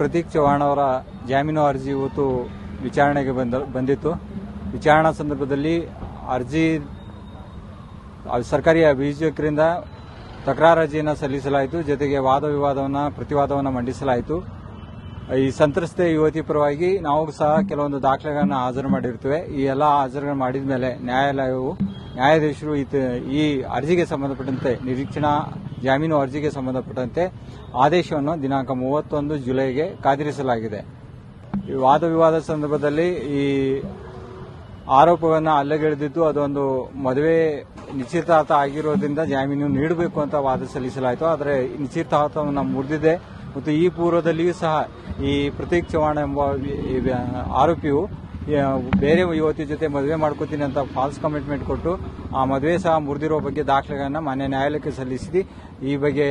ಪ್ರತೀಕ್ ಚವ್ಹಾಣ್ ಅವರ ಜಾಮೀನು ಅರ್ಜಿ ಇವತ್ತು ವಿಚಾರಣೆಗೆ ಬಂದಿತ್ತು. ವಿಚಾರಣಾ ಸಂದರ್ಭದಲ್ಲಿ ಅರ್ಜಿ ಸರ್ಕಾರಿ ಅಭಿಯೋಜಕರಿಂದ ತಕರಾರು ಅರ್ಜಿಯನ್ನು ಸಲ್ಲಿಸಲಾಯಿತು. ಜೊತೆಗೆ ವಾದ ವಿವಾದವನ್ನು ಪ್ರತಿವಾದವನ್ನು ಮಂಡಿಸಲಾಯಿತು. ಈ ಸಂತ್ರಸ್ತೆ ಯುವತಿ ಪರವಾಗಿ ನಾವು ಸಹ ಕೆಲವೊಂದು ದಾಖಲೆಗಳನ್ನು ಹಾಜರು ಮಾಡಿರ್ತೇವೆ. ಈ ಎಲ್ಲ ಹಾಜರು ಮಾಡಿದ ಮೇಲೆ ನ್ಯಾಯಾಧೀಶರು ಈ ಅರ್ಜಿಗೆ ಸಂಬಂಧಪಟ್ಟಂತೆ ನಿರೀಕ್ಷಣಾ ಜಾಮೀನು ಅರ್ಜಿಗೆ ಸಂಬಂಧಪಟ್ಟಂತೆ ಆದೇಶವನ್ನು ದಿನಾಂಕ 31 ಜುಲೈಗೆ ಕಾದಿರಿಸಲಾಗಿದೆ. ಈ ವಾದ ವಿವಾದ ಸಂದರ್ಭದಲ್ಲಿ ಈ ಆರೋಪವನ್ನು ಅಲ್ಲಗೆಳೆದಿದ್ದು ಅದೊಂದು ಮದುವೆ ನಿಶ್ಚಿತಾರ್ಥ ಆಗಿರೋದ್ರಿಂದ ಜಾಮೀನು ನೀಡಬೇಕು ಅಂತ ವಾದ ಸಲ್ಲಿಸಲಾಯಿತು. ಆದರೆ ನಿಶ್ಚಿತಾರ್ಥವನ್ನು ಮುರಿದಿದೆ ಮತ್ತು ಈ ಪೂರ್ವದಲ್ಲಿಯೂ ಸಹ ಈ ಪ್ರತೀಕ್ ಚವ್ಹಾಣ್ ಎಂಬ ಆರೋಪಿಯು ಬೇರೆ ಯುವತಿ ಜೊತೆ ಮದುವೆ ಮಾಡ್ಕೋತೀನಿ ಅಂತ ಫಾಲ್ಸ್ ಕಮಿಟ್ಮೆಂಟ್ ಕೊಟ್ಟು ಆ ಮದುವೆ ಸಹ ಮುರಿದಿರೋ ಬಗ್ಗೆ ದಾಖಲೆಗಳನ್ನು ಮಾನ್ಯ ನ್ಯಾಯಾಲಯಕ್ಕೆ ಸಲ್ಲಿಸಿ ಈ ಬಗ್ಗೆ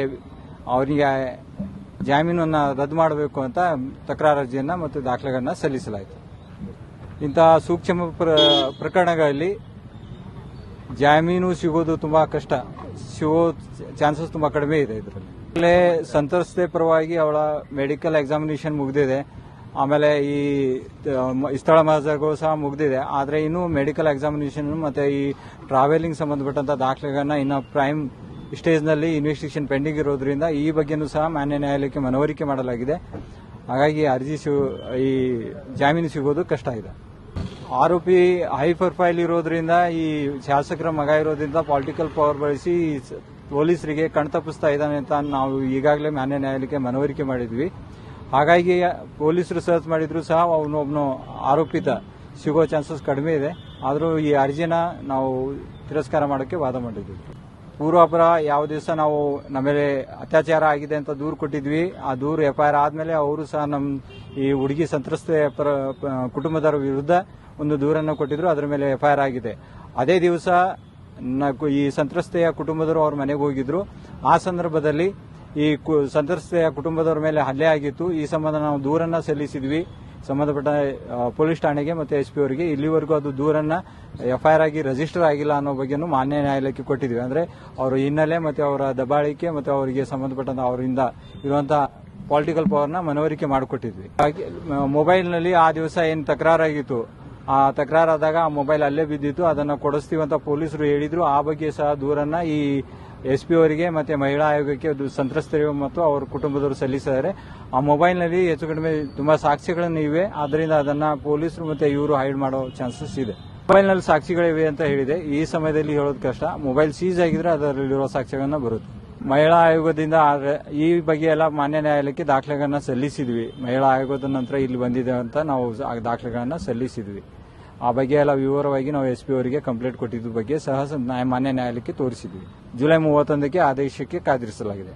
ಅವರಿಗೆ ಜಾಮೀನನ್ನು ರದ್ದು ಮಾಡಬೇಕು ಅಂತ ತಕರಾರು ಅರ್ಜಿಯನ್ನು ಮತ್ತು ದಾಖಲೆಗಳನ್ನು ಸಲ್ಲಿಸಲಾಯಿತು. ಇಂತಹ ಸೂಕ್ಷ್ಮ ಪ್ರಕರಣಗಳಲ್ಲಿ ಜಾಮೀನು ಸಿಗೋದು ತುಂಬಾ ಕಷ್ಟ, ಸಿಗೋ ಚಾನ್ಸಸ್ ತುಂಬಾ ಕಡಿಮೆ ಇದೆ. ಇದರಲ್ಲಿ ಸಂತ್ರಸ್ತೆ ಪರವಾಗಿ ಅವಳ ಮೆಡಿಕಲ್ ಎಕ್ಸಾಮಿನೇಷನ್ ಮುಗಿದಿದೆ, ಆಮೇಲೆ ಈ ಸ್ಥಳ ಮಹಜರು ಸಹ ಮುಗಿದಿದೆ. ಆದರೆ ಇನ್ನು ಮೆಡಿಕಲ್ ಎಕ್ಸಾಮಿನೇಷನ್ ಮತ್ತೆ ಈ ಟ್ರಾವೆಲಿಂಗ್ ಸಂಬಂಧಪಟ್ಟಂತ ದಾಖಲೆಗಳನ್ನ ಇನ್ನು ಪ್ರೈಮ್ ಸ್ಟೇಜ್ನಲ್ಲಿ ಇನ್ವೆಸ್ಟಿಗೇಷನ್ ಪೆಂಡಿಂಗ್ ಇರೋದ್ರಿಂದ ಈ ಬಗ್ಗೆನೂ ಸಹ ಮಾನ್ಯ ನ್ಯಾಯಾಲಯಕ್ಕೆ ಮನವರಿಕೆ ಮಾಡಲಾಗಿದೆ. ಹಾಗಾಗಿ ಈ ಜಾಮೀನು ಸಿಗೋದು ಕಷ್ಟ ಇದೆ. ಆರೋಪಿ ಹೈ ಪ್ರೊಫೈಲ್ ಇರೋದ್ರಿಂದ ಈ ಶಾಸಕರ ಮಗ ಇರೋದ್ರಿಂದ ಪೊಲಿಟಿಕಲ್ ಪವರ್ ಬಳಸಿ ಪೊಲೀಸರಿಗೆ ಕಣ್ತಪ್ಪಿಸ್ತಾ ಇದ್ದಾನೆ ಅಂತ ನಾವು ಈಗಾಗಲೇ ಮಾನ್ಯ ನ್ಯಾಯಾಲಯಕ್ಕೆ ಮನವರಿಕೆ ಮಾಡಿದ್ವಿ. ಹಾಗಾಗಿ ಪೊಲೀಸರು ಸರ್ಚ್ ಮಾಡಿದ್ರು ಸಹ ಅವನೊಬ್ಬನು ಆರೋಪಿತ ಸಿಗೋ ಚಾನ್ಸಸ್ ಕಡಿಮೆ ಇದೆ. ಆದರೂ ಈ ಅರ್ಜಿನ ನಾವು ತಿರಸ್ಕಾರ ಮಾಡೋಕ್ಕೆ ವಾದ ಮಾಡಿದ್ವಿ. ಪೂರ್ವಾಪರ ಯಾವ ದಿವಸ ನಾವು ನಮ್ಮ ಮೇಲೆ ಅತ್ಯಾಚಾರ ಆಗಿದೆ ಅಂತ ದೂರು ಕೊಟ್ಟಿದ್ವಿ. ಆ ದೂರು FIR ಆದ್ಮೇಲೆ ಅವರು ಸಹ ಈ ಹುಡುಗಿ ಸಂತ್ರಸ್ತೆಯ ಕುಟುಂಬದವರ ವಿರುದ್ಧ ಒಂದು ದೂರನ್ನು ಕೊಟ್ಟಿದ್ರು. ಅದರ ಮೇಲೆ FIR ಆಗಿದೆ. ಅದೇ ದಿವಸ ಈ ಸಂತ್ರಸ್ತೆಯ ಕುಟುಂಬದವರು ಅವ್ರ ಮನೆಗೆ ಹೋಗಿದ್ರು. ಆ ಸಂದರ್ಭದಲ್ಲಿ ಈ ಸಂತ್ರಸ್ತೆಯ ಕುಟುಂಬದವರ ಮೇಲೆ ಹಲ್ಲೆ ಆಗಿತ್ತು. ಈ ಸಂಬಂಧ ನಾವು ದೂರನ್ನ ಸಲ್ಲಿಸಿದ್ವಿ ಸಂಬಂಧಪಟ್ಟ ಪೊಲೀಸ್ ಠಾಣೆಗೆ ಮತ್ತೆ SP ಅವರಿಗೆ. ಇಲ್ಲಿವರೆಗೂ ಅದು ದೂರನ್ನ FIR ಆಗಿ ರಿಜಿಸ್ಟರ್ ಆಗಿಲ್ಲ ಅನ್ನೋ ಬಗ್ಗೆನೂ ಮಾನ್ಯ ನ್ಯಾಯಾಲಯಕ್ಕೆ ಕೊಟ್ಟಿದ್ವಿ. ಅಂದ್ರೆ ಅವರ ಹಿನ್ನೆಲೆ ಮತ್ತೆ ಅವರ ದಬ್ಬಾಳಿಕೆ ಮತ್ತೆ ಅವರಿಗೆ ಸಂಬಂಧಪಟ್ಟಂತ ಅವರಿಂದ ಇರುವಂತಹ ಪೊಲಿಟಿಕಲ್ ಪವರ್ನ ಮನವರಿಕೆ ಮಾಡಿಕೊಟ್ಟಿದ್ವಿ. ಮೊಬೈಲ್ನಲ್ಲಿ ಆ ದಿವಸ ಏನು ತಕರಾರಾಗಿತ್ತು, ಆ ತಕರಾರಾದಾಗ ಆ ಮೊಬೈಲ್ ಅಲ್ಲೇ ಬಿದ್ದಿತ್ತು. ಅದನ್ನು ಕೊಡಿಸ್ತೀವಿ ಅಂತ ಪೊಲೀಸರು ಹೇಳಿದ್ರು. ಆ ಬಗ್ಗೆ ಸಹ ದೂರನ್ನ ಈ SP ಅವರಿಗೆ ಮತ್ತೆ ಮಹಿಳಾ ಆಯೋಗಕ್ಕೆ ಸಂತ್ರಸ್ತರು ಮತ್ತು ಅವರ ಕುಟುಂಬದವರು ಸಲ್ಲಿಸಿದ್ದಾರೆ. ಆ ಮೊಬೈಲ್ನಲ್ಲಿ ಹೆಚ್ಚು ಕಡಿಮೆ ತುಂಬಾ ಸಾಕ್ಷಿಗಳನ್ನು ಇವೆ. ಆದ್ದರಿಂದ ಅದನ್ನ ಪೊಲೀಸರು ಮತ್ತೆ ಇವರು ಹೈಡ್ ಮಾಡೋ ಚಾನ್ಸಸ್ ಇದೆ. ಮೊಬೈಲ್ನಲ್ಲಿ ಸಾಕ್ಷಿಗಳಿವೆ ಅಂತ ಹೇಳಿದೆ. ಈ ಸಮಯದಲ್ಲಿ ಹೇಳೋದು ಕಷ್ಟ. ಮೊಬೈಲ್ ಸೀಸ್ ಆಗಿದ್ರೆ ಅದರಲ್ಲಿರುವ ಸಾಕ್ಷ್ಯಗಳನ್ನ ಬರುತ್ತೆ. ಮಹಿಳಾ ಆಯೋಗದಿಂದ ಈ ಬಗ್ಗೆ ಎಲ್ಲ ಮಾನ್ಯ ನ್ಯಾಯಾಲಯಕ್ಕೆ ದಾಖಲೆಗಳನ್ನ ಸಲ್ಲಿಸಿದ್ವಿ. ಮಹಿಳಾ ಆಯೋಗದ ನಂತರ ಇಲ್ಲಿ ಬಂದಿದೆ ಅಂತ ನಾವು ದಾಖಲೆಗಳನ್ನ ಸಲ್ಲಿಸಿದ್ವಿ. ಆ ಬಗ್ಗೆ ಎಲ್ಲ ವಿವರವಾಗಿ ನಾವು SP ಅವರಿಗೆ ಕಂಪ್ಲೇಂಟ್ ಕೊಟ್ಟಿದ್ದ ಬಗ್ಗೆ ಸಹ ಮಾನ್ಯ ನ್ಯಾಯಾಲಯಕ್ಕೆ ತೋರಿಸಿದ್ವಿ. ಜುಲೈ 31ಕ್ಕೆ ಆದೇಶಕ್ಕೆ ಕಾದಿರಿಸಲಾಗಿದೆ.